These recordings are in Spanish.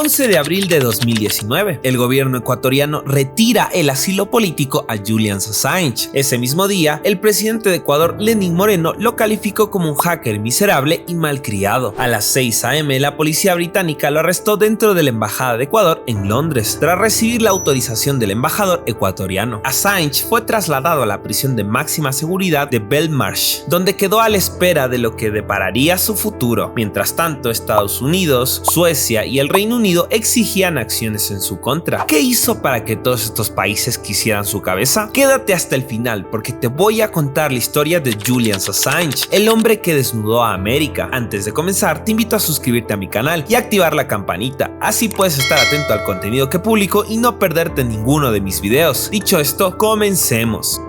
11 de abril de 2019, el gobierno ecuatoriano retira el asilo político a Julian Assange. Ese mismo día, el presidente de Ecuador, Lenín Moreno, lo calificó como un hacker miserable y malcriado. A las 6 a.m., la policía británica lo arrestó dentro de la embajada de Ecuador en Londres, tras recibir la autorización del embajador ecuatoriano. Assange fue trasladado a la prisión de máxima seguridad de Belmarsh, donde quedó a la espera de lo que depararía su futuro. Mientras tanto, Estados Unidos, Suecia y el Reino Unido exigían acciones en su contra. ¿Qué hizo para que todos estos países quisieran su cabeza? Quédate hasta el final porque te voy a contar la historia de Julian Assange, el hombre que desnudó a América. Antes de comenzar, te invito a suscribirte a mi canal y activar la campanita, así puedes estar atento al contenido que publico y no perderte ninguno de mis videos. Dicho esto, comencemos.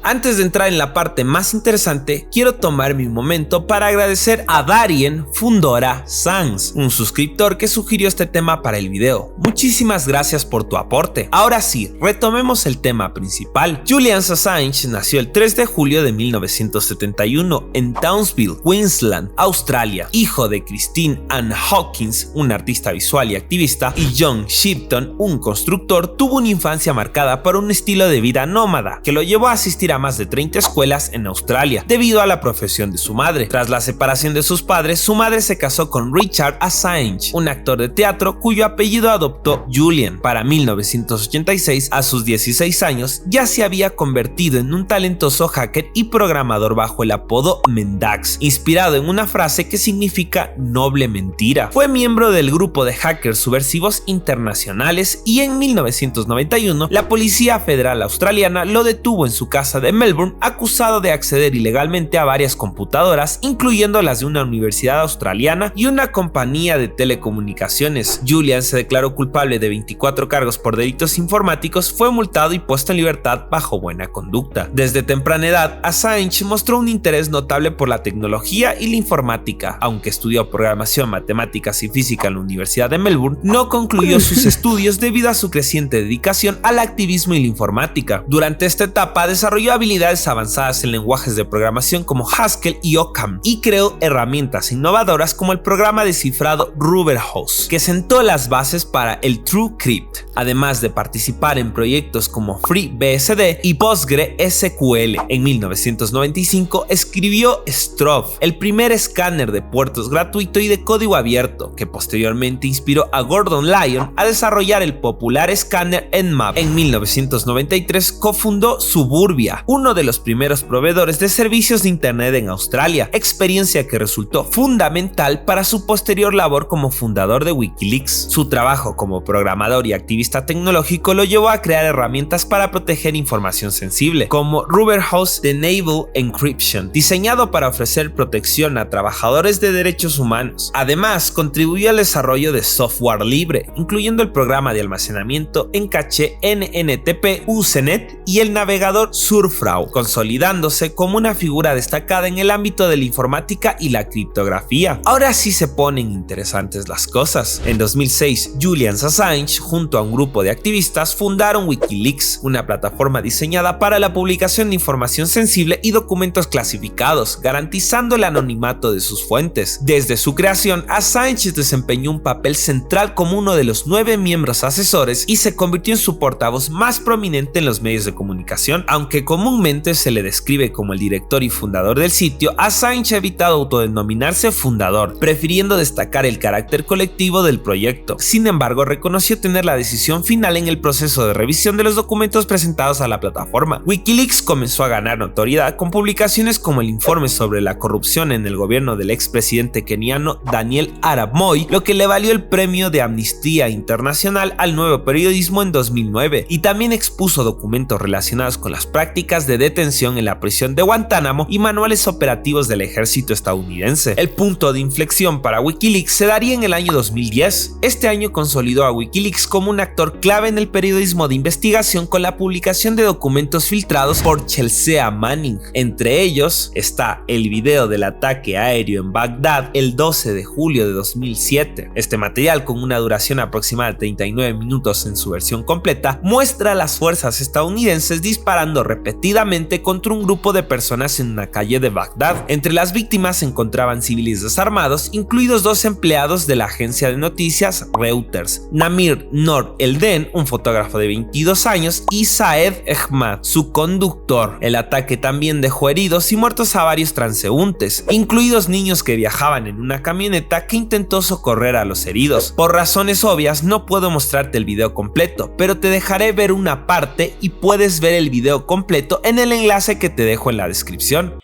Antes de entrar en la parte más interesante, quiero tomarme un momento para agradecer a Darien Fundora Sanz, un suscriptor que sugirió este tema para el video. Muchísimas gracias por tu aporte. Ahora sí, retomemos el tema principal. Julian Assange nació el 3 de julio de 1971 en Townsville, Queensland, Australia, hijo de Christine Ann Hawkins, un artista visual y activista, y John Shipton, un constructor. Tuvo una infancia marcada por un estilo de vida nómada que lo llevó a asistir a más de 30 escuelas en Australia debido a la profesión de su madre. Tras la separación de sus padres, su madre se casó con Richard Assange, un actor de teatro cuyo apellido adoptó Julian. Para 1986, a sus 16 años, ya se había convertido en un talentoso hacker y programador bajo el apodo Mendax, inspirado en una frase que significa noble mentira. Fue miembro del grupo de hackers subversivos internacionales y en 1991 la Policía Federal Australiana lo detuvo en su casa de Melbourne, acusado de acceder ilegalmente a varias computadoras, incluyendo las de una universidad australiana y una compañía de telecomunicaciones. Julian se declaró culpable de 24 cargos por delitos informáticos, fue multado y puesto en libertad bajo buena conducta. Desde temprana edad, Assange mostró un interés notable por la tecnología y la informática. Aunque estudió programación, matemáticas y física en la Universidad de Melbourne, no concluyó sus estudios debido a su creciente dedicación al activismo y la informática. Durante esta etapa desarrolló habilidades avanzadas en lenguajes de programación como Haskell y Occam y creó herramientas innovadoras como el programa de cifrado Rubberhouse, que sentó las bases para el TrueCrypt, además de participar en proyectos como FreeBSD y PostgreSQL. En 1995 escribió Strobe, el primer escáner de puertos gratuito y de código abierto, que posteriormente inspiró a Gordon Lyon a desarrollar el popular escáner Nmap. En 1993 cofundó Suburbia, uno de los primeros proveedores de servicios de internet en Australia, experiencia que resultó fundamental para su posterior labor como fundador de Wikileaks. Su trabajo como programador y activista tecnológico lo llevó a crear herramientas para proteger información sensible, como Rubberhouse de Enable Encryption, diseñado para ofrecer protección a trabajadores de derechos humanos. Además, contribuyó al desarrollo de software libre, incluyendo el programa de almacenamiento en caché NNTP Usenet y el navegador Surfrau, consolidándose como una figura destacada en el ámbito de la informática y la criptografía. Ahora sí se ponen interesantes las cosas. En 2006, Julian Assange, junto a un grupo de activistas, fundaron Wikileaks, una plataforma diseñada para la publicación de información sensible y documentos clasificados, garantizando el anonimato de sus fuentes. Desde su creación, Assange desempeñó un papel central como uno de los 9 miembros asesores y se convirtió en su portavoz más prominente en los medios de comunicación. Aunque comúnmente se le describe como el director y fundador del sitio, Assange ha evitado autodenominarse fundador, prefiriendo destacar el carácter colectivo del proyecto. Sin embargo, reconoció tener la decisión final en el proceso de revisión de los documentos presentados a la plataforma. Wikileaks comenzó a ganar notoriedad con publicaciones como el informe sobre la corrupción en el gobierno del expresidente keniano Daniel Arap Moi, lo que le valió el premio de Amnistía Internacional al nuevo periodismo en 2009, y también expuso documentos relacionados con las prácticas de detención en la prisión de Guantánamo y manuales operativos del ejército estadounidense. El punto de inflexión para Wikileaks se daría en el año 2010. Este año consolidó a Wikileaks como un actor clave en el periodismo de investigación con la publicación de documentos filtrados por Chelsea Manning. Entre ellos está el video del ataque aéreo en Bagdad el 12 de julio de 2007. Este material, con una duración aproximada de 39 minutos en su versión completa, muestra a las fuerzas estadounidenses disparando repetidas repetidamente contra un grupo de personas en una calle de Bagdad. Entre las víctimas se encontraban civiles desarmados, incluidos 2 empleados de la agencia de noticias Reuters, Namir Noor Elden, un fotógrafo de 22 años, y Saed Ahmad, su conductor. El ataque también dejó heridos y muertos a varios transeúntes, incluidos niños que viajaban en una camioneta que intentó socorrer a los heridos. Por razones obvias no puedo mostrarte el video completo, pero te dejaré ver una parte y puedes ver el video completo en el enlace que te dejo en la descripción.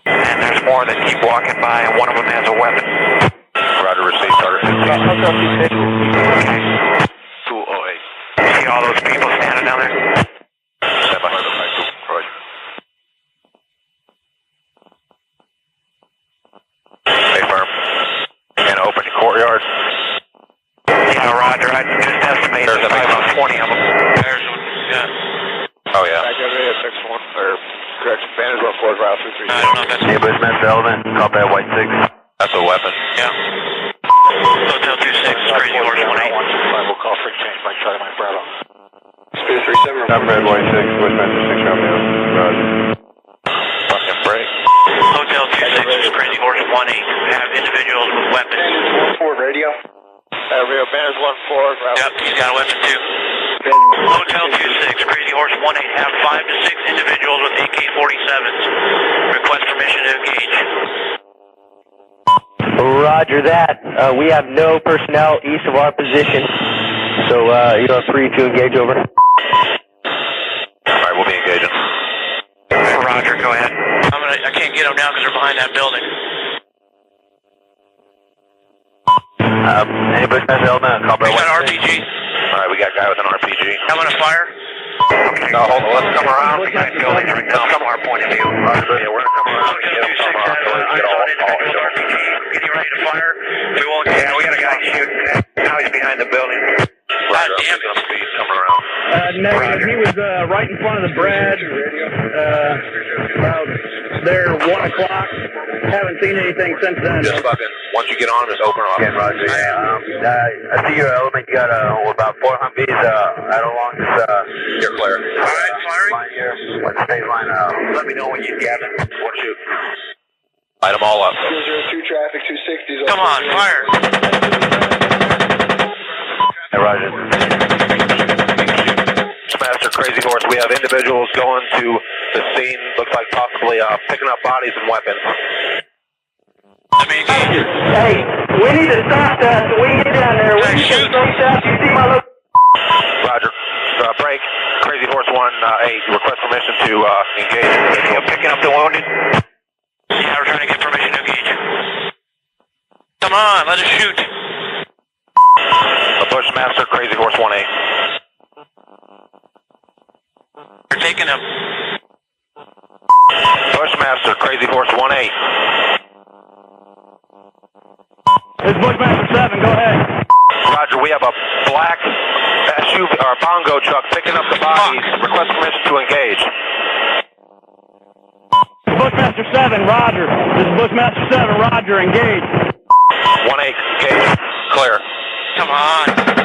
And there's more that keep walking by, and one of them has a weapon. Roger, receive target 15. Okay. 208. See all those people standing down there? Step by. Roger. Stay firm. And open the courtyard. Yeah, Roger, I just estimated there's about 20 of them. There's one, yeah. Oh, yeah. I got it at 6-1, or... Correction, Vantage 1-4, Route 3-3. I don't know if that's... Hey, Bushmaster Element, copy at White 6. That's a weapon. Yeah. Hotel 26, Crazy Horse 1-8. We'll call for change, Mike Charlie, Mike Bravo. Speed 37. I'm Red White 6, Bushmaster 6, Romeo. Roger. Fucking break. Hotel 26, Crazy Horse 1-8. Have individuals with weapons. 1-4 radio. Rio Vantage 1-4, Route. Yep, he's got a weapon too. Hotel 26, Crazy Horse 1-8, have 5 to 6 individuals with AK-47s. Request permission to engage. Roger that. We have no personnel east of our position, so you are free to engage over. Alright, we'll be engaging. Roger, go ahead. I can't get them now because they're behind that building. Any Bushmaster Element, copy. We got an RPG. Alright, we got a guy with an RPG. I'm gonna fire. Okay, no, hold on, let's come around. We got buildings right now from our point of view. Yeah, we're gonna come around and get them from our individual RPG. Getting ready to fire. We won't. Yeah, we got a guy shooting. Now he's behind the building. God damn it. Speed coming around. Negative. He was right in front of the Brad. About there 1 o'clock. Haven't seen anything since then. Just fucking, once you get on him, just open off. Yeah, Roger. I see your element. You got about 4 Humvees out along this. You're clear. All right, firing. Line here. What's the state line? Let me know when you get it. We'll shoot. Light them all up. 202 traffic, 260s. Come on, fire. Hey, Roger. Master Crazy Horse, we have individuals going to the scene. Looks like possibly picking up bodies and weapons. Let me engage. Hey, we need to stop that so we can get down there. We need to stop that. You see my look? Roger. Break. Crazy Horse 1-8. Request permission to engage. Picking up the wounded. Yeah, we're trying to get permission to engage. Come on, let us shoot. The Bushmaster Crazy Horse 1-8. You're taking him. Bushmaster Crazy Horse 1-8. It's Bushmaster 7, go ahead. Roger, we have a black SUV or bongo truck picking up the bodies. Request permission to engage. Bushmaster 7, Roger. This is Bushmaster 7, Roger, engage. 1-8, engage. Clear. Come on.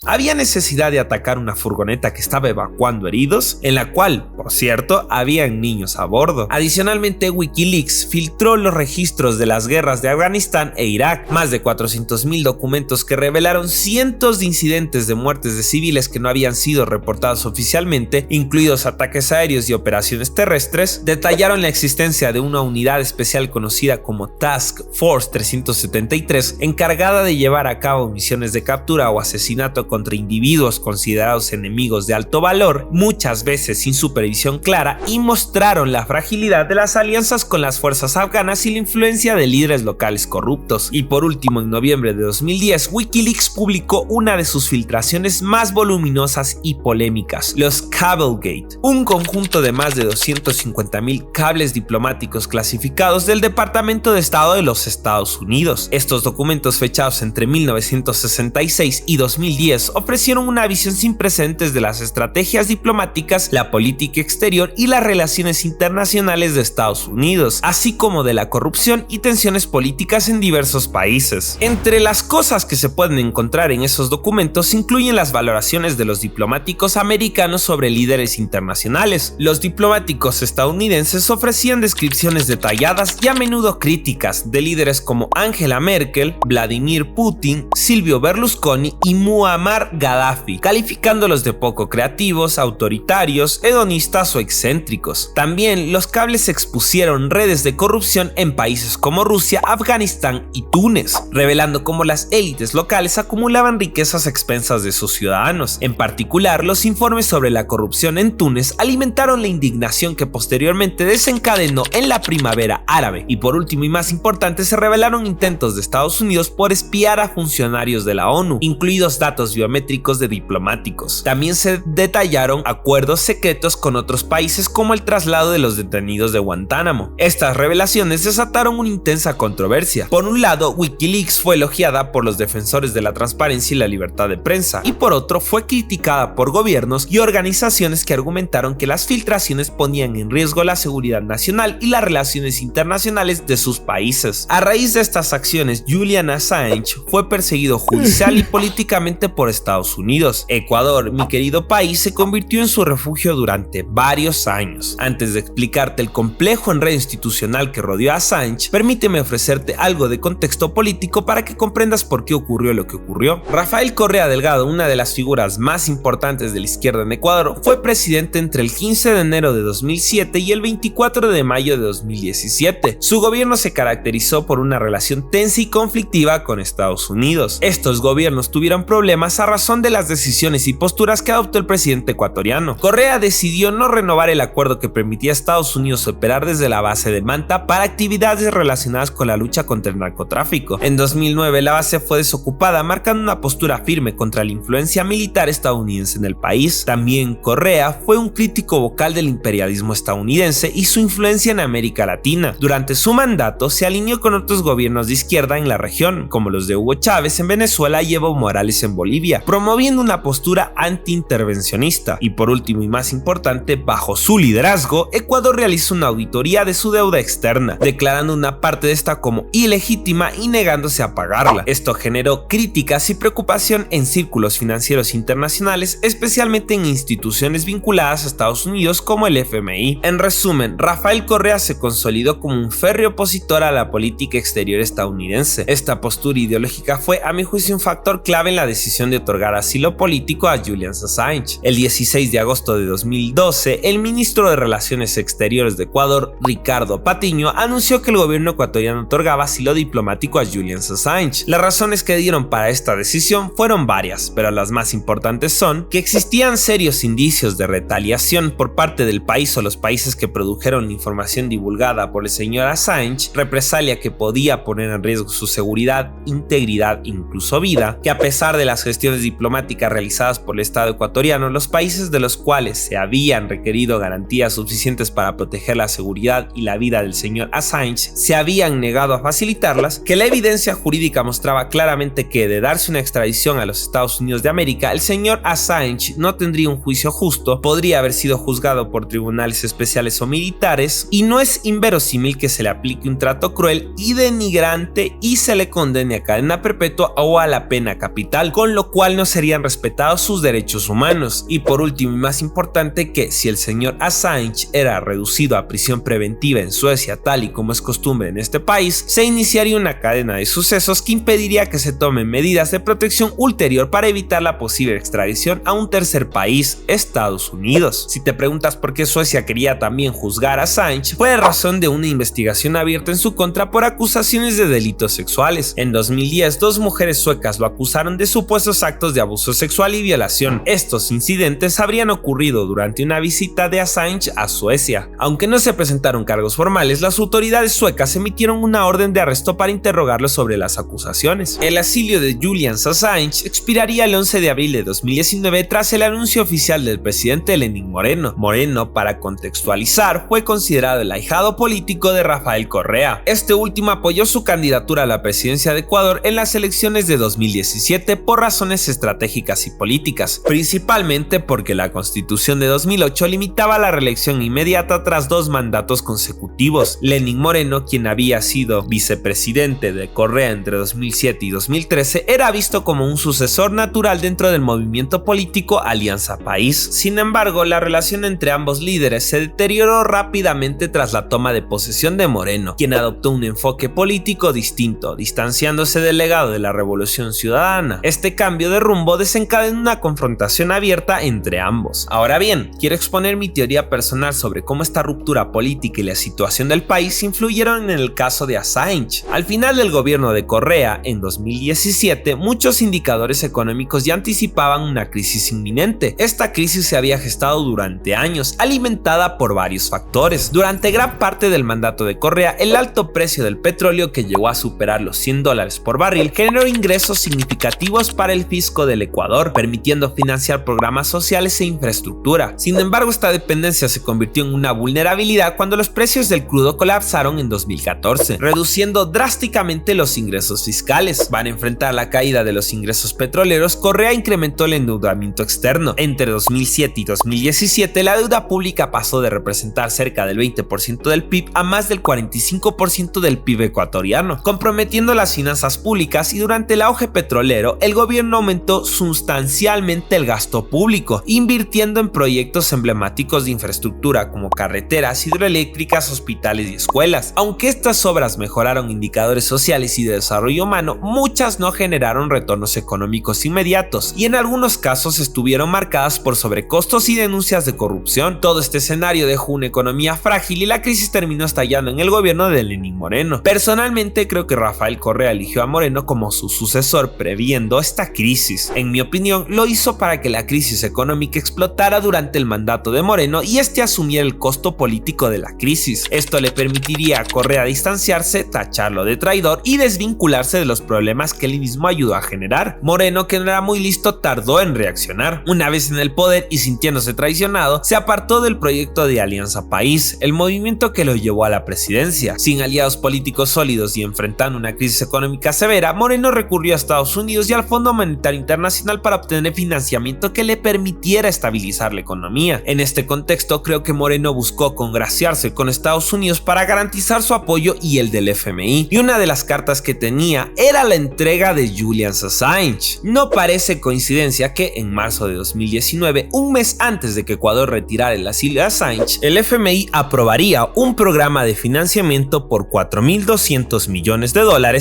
Había necesidad de atacar una furgoneta que estaba evacuando heridos, en la cual, por cierto, habían niños a bordo. Adicionalmente, Wikileaks filtró los registros de las guerras de Afganistán e Irak, más de 400.000 documentos que revelaron cientos de incidentes de muertes de civiles que no habían sido reportados oficialmente, incluidos ataques aéreos y operaciones terrestres. Detallaron la existencia de una unidad especial conocida como Task Force 373, encargada de llevar a cabo misiones de captura o asesinato contra individuos considerados enemigos de alto valor, muchas veces sin supervisión clara, y mostraron la fragilidad de las alianzas con las fuerzas afganas y la influencia de líderes locales corruptos. Y por último, en noviembre de 2010, Wikileaks publicó una de sus filtraciones más voluminosas y polémicas, los Cablegate, un conjunto de más de 250.000 cables diplomáticos clasificados del Departamento de Estado de los Estados Unidos. Estos documentos, fechados entre 1966 y 2010, ofrecieron una visión sin precedentes de las estrategias diplomáticas, la política exterior y las relaciones internacionales de Estados Unidos, así como de la corrupción y tensiones políticas en diversos países. Entre las cosas que se pueden encontrar en esos documentos incluyen las valoraciones de los diplomáticos americanos sobre líderes internacionales. Los diplomáticos estadounidenses ofrecían descripciones detalladas y a menudo críticas de líderes como Angela Merkel, Vladimir Putin, Silvio Berlusconi y Muammar Gaddafi, calificándolos de poco creativos, autoritarios, hedonistas o excéntricos. También los cables expusieron redes de corrupción en países como Rusia, Afganistán y Túnez, revelando cómo las élites locales acumulaban riquezas a expensas de sus ciudadanos. En particular, los informes sobre la corrupción en Túnez alimentaron la indignación que posteriormente desencadenó en la primavera árabe. Y por último y más importante, se revelaron intentos de Estados Unidos por espiar a funcionarios de la ONU, incluidos datos biométricos de diplomáticos. También se detallaron acuerdos secretos con otros países, como el traslado de los detenidos de Guantánamo. Estas revelaciones desataron una intensa controversia. Por un lado, Wikileaks fue elogiada por los defensores de la transparencia y la libertad de prensa, y por otro fue criticada por gobiernos y organizaciones que argumentaron que las filtraciones ponían en riesgo la seguridad nacional y las relaciones internacionales de sus países. A raíz de estas acciones, Julian Assange fue perseguido judicial y políticamente por Estados Unidos. Ecuador, mi querido país, se convirtió en su refugio durante varios años. Antes de explicarte el complejo enredo institucional que rodeó a Assange, permíteme ofrecerte algo de contexto político para que comprendas por qué ocurrió lo que ocurrió. Rafael Correa Delgado, una de las figuras más importantes de la izquierda en Ecuador, fue presidente entre el 15 de enero de 2007 y el 24 de mayo de 2017. Su gobierno se caracterizó por una relación tensa y conflictiva con Estados Unidos. Estos gobiernos tuvieron problemas a razón de las decisiones y posturas que adoptó el presidente ecuatoriano. Correa decidió no renovar el acuerdo que permitía a Estados Unidos operar desde la base de Manta para actividades relacionadas con la lucha contra el narcotráfico. En 2009 la base fue desocupada, marcando una postura firme contra la influencia militar estadounidense en el país. También Correa fue un crítico vocal del imperialismo estadounidense y su influencia en América Latina. Durante su mandato se alineó con otros gobiernos de izquierda en la región, como los de Hugo Chávez en Venezuela y Evo Morales en Bolivia, promoviendo una postura antiintervencionista. Y por último y más importante, bajo su liderazgo, Ecuador realizó una auditoría de su deuda externa, declarando una parte de esta como ilegítima y negándose a pagarla. Esto generó críticas y preocupación en círculos financieros internacionales, especialmente en instituciones vinculadas a Estados Unidos como el FMI. En resumen, Rafael Correa se consolidó como un férreo opositor a la política exterior estadounidense. Esta postura ideológica fue, a mi juicio, un factor clave en la decisión de otorgar asilo político a Julian Assange. El 16 de agosto de 2012, el ministro de Relaciones Exteriores de Ecuador, Ricardo Patiño, anunció que el gobierno ecuatoriano otorgaba asilo diplomático a Julian Assange. Las razones que dieron para esta decisión fueron varias, pero las más importantes son que existían serios indicios de retaliación por parte del país o los países que produjeron la información divulgada por el señor Assange, represalia que podía poner en riesgo su seguridad, integridad e incluso vida, que a pesar de las gestiones diplomáticas realizadas por el Estado ecuatoriano, los países de los cuales se habían requerido garantías suficientes para proteger la seguridad y la vida del señor Assange se habían negado a facilitarlas, que la evidencia jurídica mostraba claramente que, de darse una extradición a los Estados Unidos de América, el señor Assange no tendría un juicio justo, podría haber sido juzgado por tribunales especiales o militares, y no es inverosímil que se le aplique un trato cruel y denigrante y se le condene a cadena perpetua o a la pena capital, con lo cual no serían respetados sus derechos humanos. Y por último y más importante, que si el señor Assange era reducido a prisión preventiva en Suecia, tal y como es costumbre en este país, se iniciaría una cadena de sucesos que impediría que se tomen medidas de protección ulterior para evitar la posible extradición a un tercer país, Estados Unidos. Si te preguntas por qué Suecia quería también juzgar a Assange, fue razón de una investigación abierta en su contra por acusaciones de delitos sexuales. En 2010, dos mujeres suecas lo acusaron de supuestos actos de abuso sexual y violación. Estos incidentes habrían ocurrido durante una visita de Assange a Suecia. Aunque no se presentaron cargos formales, las autoridades suecas emitieron una orden de arresto para interrogarlo sobre las acusaciones. El asilio de Julian Assange expiraría el 11 de abril de 2019 tras el anuncio oficial del presidente Lenín Moreno. Moreno, para contextualizar, fue considerado el ahijado político de Rafael Correa. Este último apoyó su candidatura a la presidencia de Ecuador en las elecciones de 2017 por razones estratégicas y políticas, principalmente porque la Constitución de 2008 2008 limitaba la reelección inmediata tras 2 mandatos consecutivos. Lenín Moreno, quien había sido vicepresidente de Correa entre 2007 y 2013, era visto como un sucesor natural dentro del movimiento político Alianza País. Sin embargo, la relación entre ambos líderes se deterioró rápidamente tras la toma de posesión de Moreno, quien adoptó un enfoque político distinto, distanciándose del legado de la Revolución Ciudadana. Este cambio de rumbo desencadenó una confrontación abierta entre ambos. Ahora bien, quiero exponer mi teoría personal sobre cómo esta ruptura política y la situación del país influyeron en el caso de Assange. Al final del gobierno de Correa, en 2017, muchos indicadores económicos ya anticipaban una crisis inminente. Esta crisis se había gestado durante años, alimentada por varios factores. Durante gran parte del mandato de Correa, el alto precio del petróleo, que llegó a superar los $100 por barril, generó ingresos significativos para el fisco del Ecuador, permitiendo financiar programas sociales e infraestructura. Sin embargo, esta dependencia se convirtió en una vulnerabilidad cuando los precios del crudo colapsaron en 2014, reduciendo drásticamente los ingresos fiscales. Para enfrentar la caída de los ingresos petroleros, Correa incrementó el endeudamiento externo. Entre 2007 y 2017, la deuda pública pasó de representar cerca del 20% del PIB a más del 45% del PIB ecuatoriano, comprometiendo las finanzas públicas, y durante el auge petrolero, el gobierno aumentó sustancialmente el gasto público, invirtiendo en proyectos emblemáticos de infraestructura como carreteras, hidroeléctricas, hospitales y escuelas. Aunque estas obras mejoraron indicadores sociales y de desarrollo humano, muchas no generaron retornos económicos inmediatos y en algunos casos estuvieron marcadas por sobrecostos y denuncias de corrupción. Todo este escenario dejó una economía frágil y la crisis terminó estallando en el gobierno de Lenín Moreno. Personalmente creo que Rafael Correa eligió a Moreno como su sucesor previendo esta crisis. En mi opinión, lo hizo para que la crisis económica explotara durante el mandato de Moreno y este asumiera el costo político de la crisis. Esto le permitiría a Correa distanciarse, tacharlo de traidor y desvincularse de los problemas que él mismo ayudó a generar. Moreno, que no era muy listo, tardó en reaccionar. Una vez en el poder y sintiéndose traicionado, se apartó del proyecto de Alianza País, el movimiento que lo llevó a la presidencia. Sin aliados políticos sólidos y enfrentando una crisis económica severa, Moreno recurrió a Estados Unidos y al Fondo Monetario Internacional para obtener financiamiento que le permitiera estabilizar la economía. En este contexto, creo que Moreno buscó congraciarse con Estados Unidos para garantizar su apoyo y el del FMI, y una de las cartas que tenía era la entrega de Julian Assange. No parece coincidencia que en marzo de 2019, un mes antes de que Ecuador retirara el asilo de Assange, el FMI aprobaría un programa de financiamiento por $4.200 millones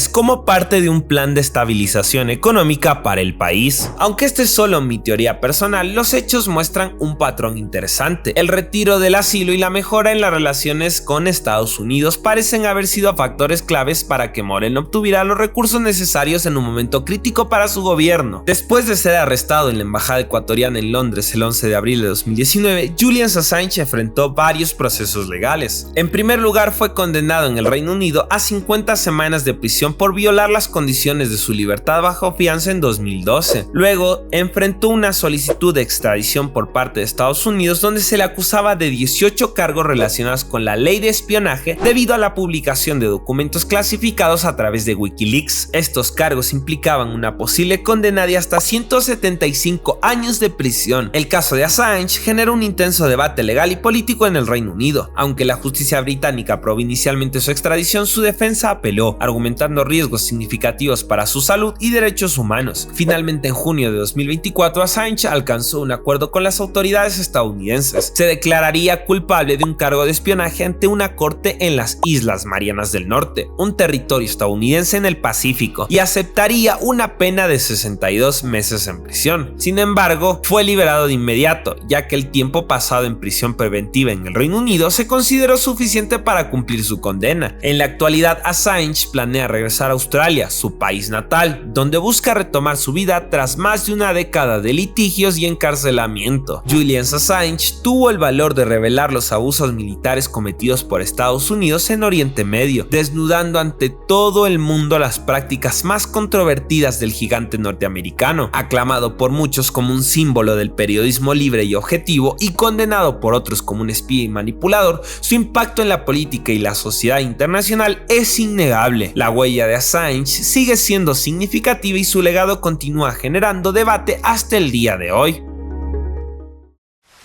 como parte de un plan de estabilización económica para el país. Aunque este es solo mi teoría personal, los hechos muestran un patrón interesante. El retiro del asilo y la mejora en las relaciones con Estados Unidos parecen haber sido factores claves para que Moreno obtuviera los recursos necesarios en un momento crítico para su gobierno. Después de ser arrestado en la embajada ecuatoriana en Londres el 11 de abril de 2019, Julian Assange enfrentó varios procesos legales. En primer lugar, fue condenado en el Reino Unido a 50 semanas de prisión por violar las condiciones de su libertad bajo fianza en 2012. Luego, enfrentó una solicitud de extradición por parte de Estados Unidos donde se le acusaba de 18 cargos relacionados con la ley de espionaje debido a la publicación de documentos clasificados a través de Wikileaks. Estos cargos implicaban una posible condena de hasta 175 años de prisión. El caso de Assange generó un intenso debate legal y político en el Reino Unido. Aunque la justicia británica aprobó inicialmente su extradición, su defensa apeló, argumentando riesgos significativos para su salud y derechos humanos. Finalmente, en junio de 2024, Assange alcanzó un acuerdo con las autoridades estadounidenses. Se declararía culpable de un cargo de espionaje ante una corte en las Islas Marianas del Norte, un territorio estadounidense en el Pacífico, y aceptaría una pena de 62 meses en prisión. Sin embargo, fue liberado de inmediato, ya que el tiempo pasado en prisión preventiva en el Reino Unido se consideró suficiente para cumplir su condena. En la actualidad, Assange planea regresar a Australia, su país natal, donde busca retomar su vida tras más de una década de litigios y encarcelamiento. Julian Assange tuvo el valor de revelar los abusos militares cometidos por Estados Unidos en Oriente Medio, desnudando ante todo el mundo las prácticas más controvertidas del gigante norteamericano, aclamado por muchos como un símbolo del periodismo libre y objetivo y condenado por otros como un espía y manipulador. Su impacto en la política y la sociedad internacional es innegable. La huella de Assange sigue siendo significativa y su legado continúa generando debate hasta el día de hoy.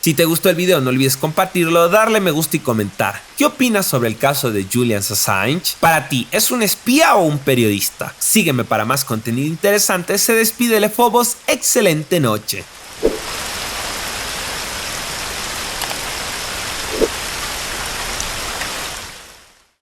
Si te gustó el video no olvides compartirlo, darle me gusta y comentar. ¿Qué opinas sobre el caso de Julian Assange? ¿Para ti es un espía o un periodista? Sígueme para más contenido interesante. Se despide Lefobos, excelente noche.